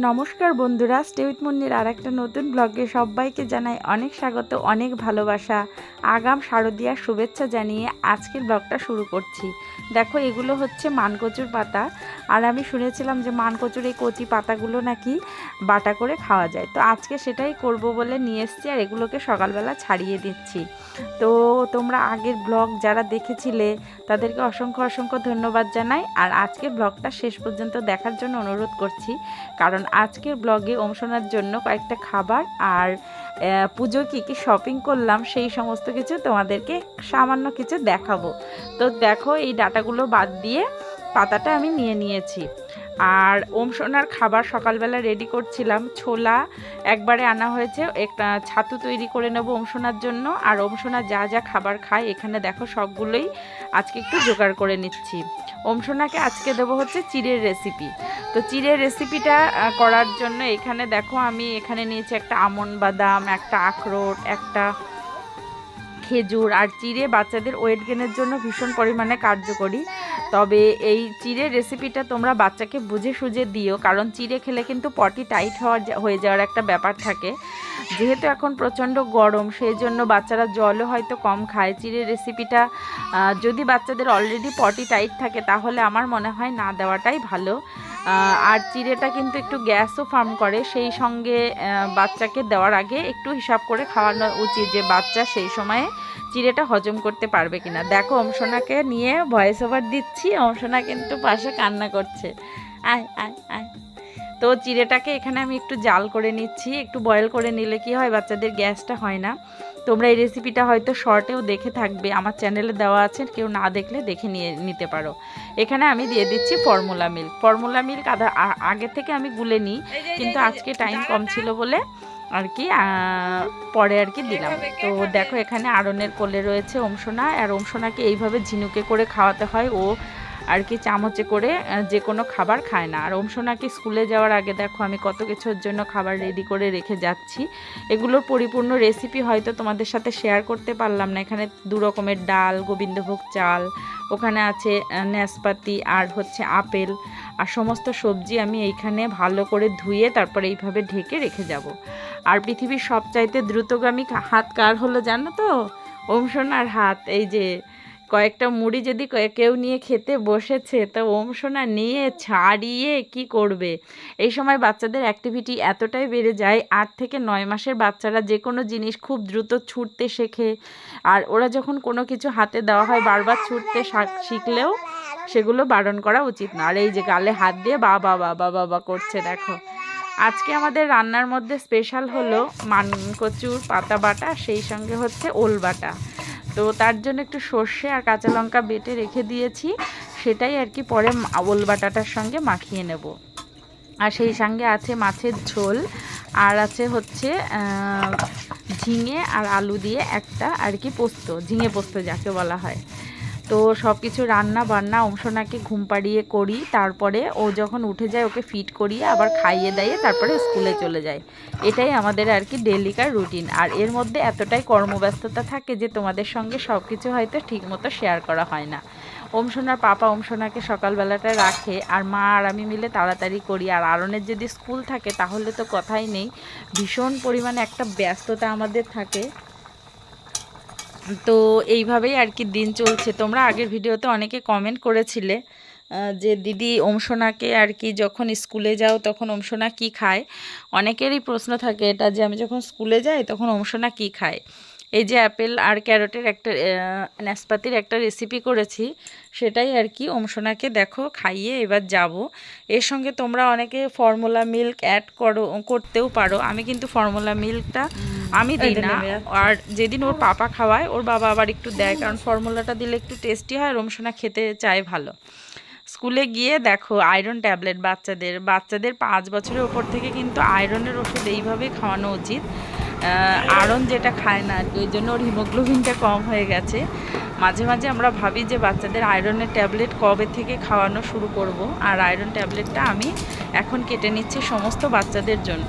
নমস্কার বন্ধুরা, stay with মুন্নির আর একটা নতুন ব্লগে সবাইকে জানাই অনেক স্বাগত, অনেক ভালোবাসা। আগাম শারদীয়ার শুভেচ্ছা জানিয়ে আজকের ব্লগটা শুরু করছি। দেখো, এগুলো হচ্ছে মানকচুর পাতা। আর আমি শুনেছিলাম যে মানকচুর এই কচি পাতাগুলো নাকি বাটা করে খাওয়া যায়, তো আজকে সেটাই করব বলে নিয়ে এসেছি। আর এগুলোকে সকালবেলা ছাড়িয়ে দিচ্ছি। তো তোমরা আগের ব্লগ যারা দেখেছিলে তাদেরকে অসংখ্য অসংখ্য ধন্যবাদ জানাই। আর আজকের ব্লগটা শেষ পর্যন্ত দেখার জন্য অনুরোধ করছি, কারণ আজকের ব্লগে অংশনার জন্য কয়েকটা খাবার আর পুজোর কী কী শপিং করলাম সেই সমস্ত কিছু তোমাদেরকে সামান্য কিছু দেখাবো। তো দেখো, এই ডাটাগুলো বাদ দিয়ে পাতাটা আমি নিয়ে নিয়েছি। আর ওমসোনার খাবার সকালবেলা রেডি করছিলাম। ছোলা একবারে আনা হয়েছে, একটা ছাতু তৈরি করে নেব ওমসোনার জন্য। আর ওমসোনা যা যা খাবার খায় এখানে দেখো সবগুলোই আজকে একটু জোগাড় করে নিচ্ছি। ওমসোনাকে আজকে দেবো হচ্ছে চিড়ের রেসিপি। তো চিড়ের রেসিপিটা করার জন্য এখানে দেখো আমি এখানে নিয়েছি একটা আমন্ড বাদাম, একটা আখরোট, একটা খেজুর। আর চিড়ে বাচ্চাদের ওয়েট গেনের জন্য ভীষণ পরিমাণে কার্যকরী। তবে এই চিড়ের রেসিপিটা তোমরা বাচ্চাকে বুঝে সুঝে দিও, কারণ চিড়ে খেলে কিন্তু পটি টাইট হয়ে যাওয়ার একটা ব্যাপার থাকে। যেহেতু এখন প্রচণ্ড গরম, সেই জন্য বাচ্চারা জলও হয়তো কম খায়। চিড়ের রেসিপিটা যদি বাচ্চাদের অলরেডি পটি টাইট থাকে তাহলে আমার মনে হয় না দেওয়াটাই ভালো। আর চিড়েটা কিন্তু একটু গ্যাসও ফার্ম করে, সেই সঙ্গে বাচ্চাকে দেওয়ার আগে একটু হিসাব করে খাওয়ানো উচিত যে বাচ্চা সেই সময়ে চিড়েটা হজম করতে পারবে কিনা। দেখো, অংশনাকে নিয়ে ভয়েস ওভার দিচ্ছি, অংশনা কিন্তু পাশে কান্না করছে। আয় আয় আয়। তো চিড়েটাকে এখানে আমি একটু জাল করে নিচ্ছি। একটু বয়েল করে নিলে কি হয়, বাচ্চাদের গ্যাসটা হয় না। তোমরা এই রেসিপিটা হয়তো শর্টেও দেখে থাকবে, আমার চ্যানেলে দেওয়া আছে, কেউ না দেখলে দেখে নিতে পারো। এখানে আমি দিয়ে দিচ্ছি ফর্মুলা মিল্ক। ফর্মুলা মিল্ক আগে থেকে আমি গুলে নিই, কিন্তু আজকে টাইম কম ছিল বলে আর কি পরে আর কি দিলাম। তো দেখো, এখানে আরনের কোলে রয়েছে ওমসোনা। আর ওমসোনাকে এইভাবে ঝিনুকে করে খাওয়াতে হয়। ও আর কি চামচে করে যে কোনো খাবার খায় না। আর ওমসোনাকে স্কুলে যাওয়ার আগে দেখো আমি কত কিছুর জন্য খাবার রেডি করে রেখে যাচ্ছি। এগুলোর পরিপূর্ণ রেসিপি হয়তো তোমাদের সাথে শেয়ার করতে পারলাম না। এখানে 2 রকমের ডাল, গোবিন্দভোগ চাল, ওখানে আছে নাশপাতি আর হচ্ছে আপেল, আর সমস্ত সবজি আমি এইখানে ভালো করে ধুয়ে তারপরে এইভাবে ঢেকে রেখে যাব। আর পৃথিবীর সবচাইতে দ্রুতগামী হাত কার হলো জানো তো? ওমসোনার হাত। এই যে কয়েকটা মুড়ি যদি কেউ নিয়ে খেতে বসেছে, তো ওমসোনা নিয়ে ছাড়িয়ে কি করবে। এই সময় বাচ্চাদের অ্যাক্টিভিটি এতটাই বেড়ে যায়, 8 থেকে 9 মাসের বাচ্চারা যে কোনো জিনিস খুব দ্রুত ছুটতে শেখে। আর ওরা যখন কোনো কিছু হাতে দেওয়া হয় বারবার ছুটতে শিখলেও সেগুলো বারণ করা উচিত না। আর এই যে গালে হাত দিয়ে বাবা বাবা বাবা করছে। দেখো, আজকে আমাদের রান্নার মধ্যে স্পেশাল হলো মানকচুর পাতা বাটা, সেই সঙ্গে হচ্ছে ওল বাটা। তো তার জন্য একটু সর্ষে আর কাঁচা লঙ্কা বেটে রেখে দিয়েছি, সেটাই আর কি পরে ওল বাটাটার সঙ্গে মাখিয়ে নেব। আর সেই সঙ্গে আছে মাছের ঝোল, আর আছে হচ্ছে ঝিঙে আর আলু দিয়ে একটা আর কি পোস্ত, ঝিঙে পোস্ত যাকে বলা হয়। তো সব কিছু রান্না বান্না ওমসোনাকে ঘুম পাড়িয়ে করি, তারপরে ও যখন উঠে যায় ওকে ফিড করিয়ে আবার খাইয়ে দিয়ে তারপরে স্কুলে চলে যায়। এটাই আমাদের আর কি ডেলিকার রুটিন। আর এর মধ্যে এতটাই কর্মব্যস্ততা থাকে যে তোমাদের সঙ্গে সব কিছু হয়তো ঠিকমতো শেয়ার করা হয় না। ওমসোনার পাপা ওমসোনাকে সকালবেলাটা রাখে, আর মা আর আমি মিলে তাড়াতাড়ি করি। আর আরনের যদি স্কুল থাকে তাহলে তো কথাই নেই, ভীষণ পরিমাণে একটা ব্যস্ততা আমাদের থাকে। তো এইভাবেই আর কি দিন চলছে। তোমরা আগের ভিডিওতে অনেকে কমেন্ট করেছিলে যে দিদি ওমসোনাকে আর কি যখন স্কুলে যাও তখন ওমসোনা কি খায়। অনেকেরই প্রশ্ন থাকে এটা, যে আমি যখন স্কুলে যাই তখন ওমসোনা কি খায়। এই যে অ্যাপেল আর ক্যারটের একটা নাশপাতির একটা রেসিপি করেছি, সেটাই আর কি ওমসোনাকে দেখো খাইয়ে এবার যাব। এর সঙ্গে তোমরা অনেকে ফর্মুলা মিল্ক অ্যাড করতেও পারো। আমি কিন্তু ফর্মুলা মিল্কটা আমি দিই না। আর যেদিন ওর পাপা খাওয়ায় ওর বাবা আবার একটু দেয়, কারণ ফর্মুলাটা দিলে একটু টেস্টি হয়, ওমসোনা খেতে চায় ভালো। স্কুলে গিয়ে দেখো আয়রন ট্যাবলেট বাচ্চাদের 5 বছরের ওপর থেকে কিন্তু আয়রনের ওষুধ এইভাবেই খাওয়ানো উচিত। আয়রন যেটা খায় না আর কি, ওই জন্য ওর হিমোগ্লোবিনটা কম হয়ে গেছে। মাঝে মাঝে আমরা ভাবি যে বাচ্চাদের আয়রনের ট্যাবলেট কবে থেকে খাওয়ানো শুরু করব। আর আয়রন ট্যাবলেটটা আমি এখন কেটে নিচ্ছি সমস্ত বাচ্চাদের জন্য।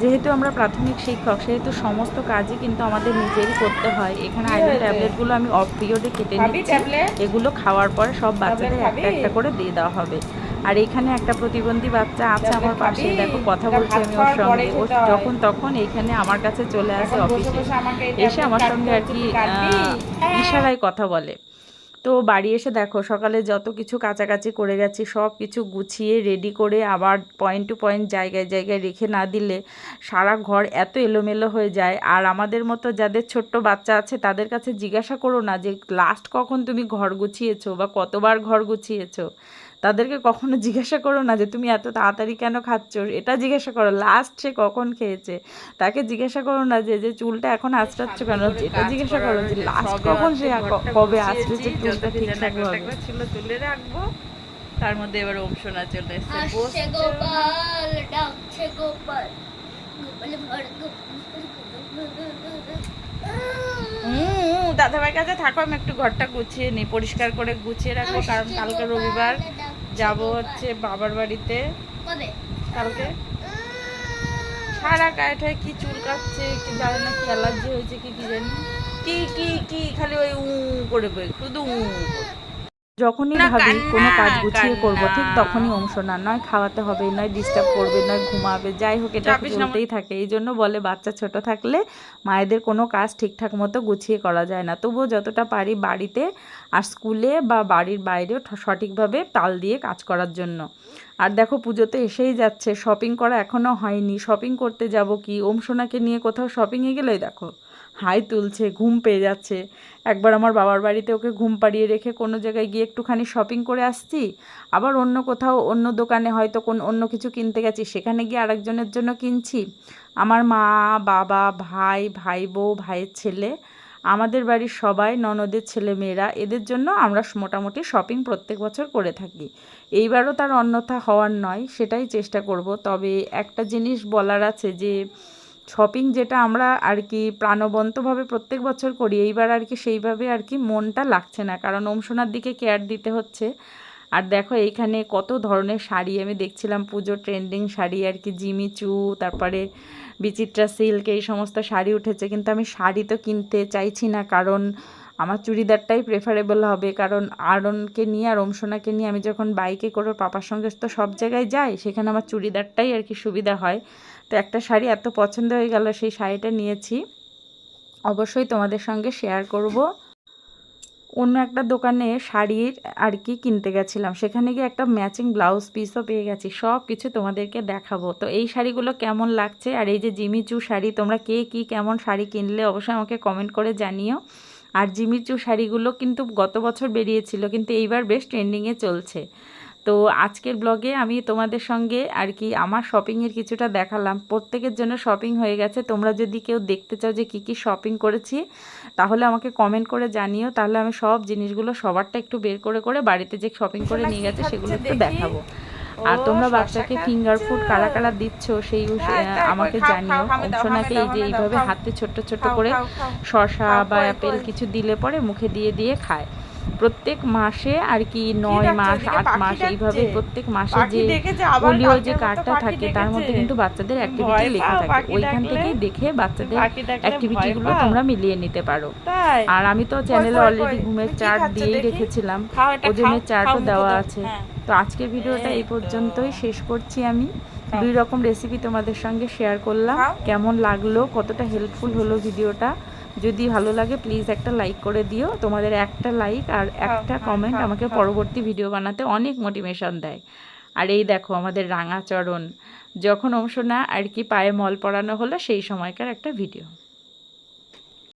যেহেতু আমরা প্রাথমিক শিক্ষক, সেহেতু সমস্ত কাজই কিন্তু আমাদের নিজেরই করতে হয়। এখানে আয়রন ট্যাবলেটগুলো আমি অফ পিরিয়ডে কেটে নিচ্ছি। এগুলো খাওয়ার পরে সব বাচ্চাদের একটা একটা করে দিয়ে দেওয়া হবে। আর এখানে একটা প্রতিবন্ধী বাচ্চা আছে আমার পাশে, দেখো কথা বলছি আমি ওর সঙ্গে। ও যখন তখন এইখানে আমার কাছে চলে আসে অফিসে, এসে আমার সঙ্গে আর কি ইশারায় কথা বলে। তো বাড়ি এসে দেখো সকালে যত কিছু কাচাকাচি করে গেছি সব কিছু গুছিয়ে রেডি করে আবার পয়েন্ট টু পয়েন্ট জায়গায় জায়গায় রেখে না দিলে সারা ঘর এত এলোমেলো হয়ে যায়। আর আমাদের মতো যাদের ছোট্ট বাচ্চা আছে তাদের কাছে জিজ্ঞাসা করো না যে লাস্ট কখন তুমি ঘর গুছিয়েছো বা কতবার ঘর গুছিয়েছো। তাদেরকে কখনো জিজ্ঞাসা করো না যে তুমি এত তাড়াতাড়ি কেন খাচ্ছ, এটা জিজ্ঞাসা করো লাস্ট সে কখন খেয়েছে। তাকে জিজ্ঞাসা করো না যে চুলটা এখন আঁচড়াচ্ছ কেন, এটা জিজ্ঞাসা করো যে লাস্ট কখন সে কবে আঁচড়েছে চুলটা ঠিকঠাক ভাবে ছিল তুলে রাখবো। তার মধ্যে এবার ওম সোনা চলে এসেছে। গোপাল ডাকছে, গোপাল দাদাভাইয়ের কাছে থাকো, আমি একটু ঘরটা গুছিয়ে নিই, পরিষ্কার করে গুছিয়ে রাখবো। কারণ কালকে রবিবার যাব হচ্ছে বাবার বাড়িতে। কালকে সারা গায়ে ঠায় কি চুল কাটছে, কি জানে না কি অ্যালার্জি হয়েছে কি কি জানি, কি কি কি খালি ওই করে বই শুধু যখনই ভাবি কোনো কাজ গুছিয়ে করবো ঠিক তখনই ওম সোনা নয় খাওয়াতে হবে, নয় ডিস্টার্ব করবে, নয় ঘুমাবে, যাই হোক এটা চলতেই থাকে। এই জন্য বলে বাচ্চা ছোট থাকলে মায়েদের কোনো কাজ ঠিকঠাক মতো গুছিয়ে করা যায় না। তবুও যতটা পারি বাড়িতে আর স্কুলে বা বাড়ির বাইরেও সঠিকভাবে তাল দিয়ে কাজ করার জন্য। আর দেখো পুজো তো এসেই যাচ্ছে, শপিং করা এখনও হয়নি। শপিং করতে যাব কি, ওম সোনাকে নিয়ে কোথাও শপিংয়ে গেলেই দেখো হাই তুলছে, ঘুম পেয়ে যাচ্ছে। একবার আমার বাবার বাড়িতে ওকে ঘুম পাড়িয়ে রেখে কোনো জায়গায় গিয়ে একটুখানি শপিং করে আসছি, আবার অন্য কোথাও অন্য দোকানে হয়তো অন্য কিছু কিনতে গেছি, সেখানে গিয়ে আরেকজনের জন্য কিনছি। আমার মা, বাবা, ভাই, ভাই বউ, ভাইয়ের ছেলে, আমাদের বাড়ির সবাই, ননদের ছেলে মেয়েরা, এদের জন্য আমরা মোটামুটি শপিং প্রত্যেক বছর করে থাকি। এইবারও তার অন্যথা হওয়ার নয়, সেটাই চেষ্টা করব। তবে একটা জিনিস বলার আছে যে শপিং যেটা আমরা আর কি প্রাণবন্তভাবে প্রত্যেক বছর করি, এইবার আর কি সেইভাবে আর কি মনটা লাগছে না, কারণ ওম সোনার দিকে কেয়ার দিতে হচ্ছে। আর দেখো এইখানে কত ধরনের শাড়ি আমি দেখছিলাম, পুজো ট্রেন্ডিং শাড়ি আর কি, জিমিচু, তারপরে বিচিত্রা সিল্ক, এই সমস্ত শাড়ি উঠেছে। কিন্তু আমি শাড়ি তো কিনতে চাইছি না, কারণ আমার চুড়িদারটাই প্রেফারেবল হবে। কারণ আরনকে নিয়ে আর ওম সোনাকে নিয়ে আমি যখন বাইকে করে পাপার সঙ্গে তো সব জায়গায় যাই, সেখানে আমার চুড়িদারটাই আর কি সুবিধা হয়। তো একটা শাড়ি এত পছন্দ হয়ে গেল, সেই শাড়িটা নিয়েছি, অবশ্যই তোমাদের সঙ্গে শেয়ার করব। অন্য একটা দোকানে শাড়ির আর কি কিনতে গেছিলাম, সেখানে গিয়ে একটা ম্যাচিং ব্লাউজ পিসও পেয়ে গেছি, সব কিছু তোমাদেরকে দেখাবো। তো এই শাড়িগুলো কেমন লাগছে, আর এই যে জিমিচু শাড়ি, তোমরা কে কি কেমন শাড়ি কিনলে অবশ্যই আমাকে কমেন্ট করে জানিও। আর জিমিচু শাড়িগুলো কিন্তু গত বছর বেরিয়েছিল, কিন্তু এইবার বেশ ট্রেন্ডিংয়ে চলছে। তো আজকের ব্লগে আমি তোমাদের সঙ্গে আর কি আমার শপিংয়ের কিছুটা দেখালাম। প্রত্যেকের জন্য শপিং হয়ে গেছে। তোমরা যদি কেউ দেখতে চাও যে কী কী শপিং করেছি, তাহলে আমাকে কমেন্ট করে জানিও, তাহলে আমি সব জিনিসগুলো সবারটা একটু বের করে করে বাড়িতে যে শপিং করে নিয়ে গেছে সেগুলো একটু দেখাবো। আর তোমরা বাচ্চাকে ফিঙ্গার ফুড কারা কারা দিচ্ছ সেই আমাকে জানিও। ওম সোনাকে এই যে এইভাবে হাতে ছোট্ট ছোট্ট করে শসা বা অ্যাপেল কিছু দিলে পরে মুখে দিয়ে দিয়ে খায়। প্রত্যেক মাসে আর কি 9 মাস 8 মাস এইভাবে প্রত্যেক মাসে যে পোলিও যে কার্ডটা থাকে তার মধ্যে কিন্তু বাচ্চাদের অ্যাক্টিভিটি লেখা থাকে, ওইখান থেকেই দেখে বাচ্চাদের অ্যাক্টিভিটিগুলো তোমরা মিলিয়ে নিতে পারো। আর আমি তো চ্যানেলে অলরেডি ঘুমের চার্ট দিয়েই রেখেছিলাম, ওজনের চার্টও দেওয়া আছে। তো আজকের ভিডিওটা এই পর্যন্তই শেষ করছি। আমি 2 রকম রেসিপি তোমাদের সঙ্গে শেয়ার করলাম। কেমন লাগলো, কতটা হেল্পফুল হলো ভিডিওটা, যদি ভালো লাগে প্লিজ একটা লাইক করে দিও। তোমাদের একটা লাইক আর একটা কমেন্ট আমাকে পরবর্তী ভিডিও বানাতে অনেক মোটিভেশন দেয়। আর এই দেখো আমাদের রাঙাচরণ, যখন ওম সোনা আর কি পায়ে মল পরানো হলো সেই সময়কার একটা ভিডিও।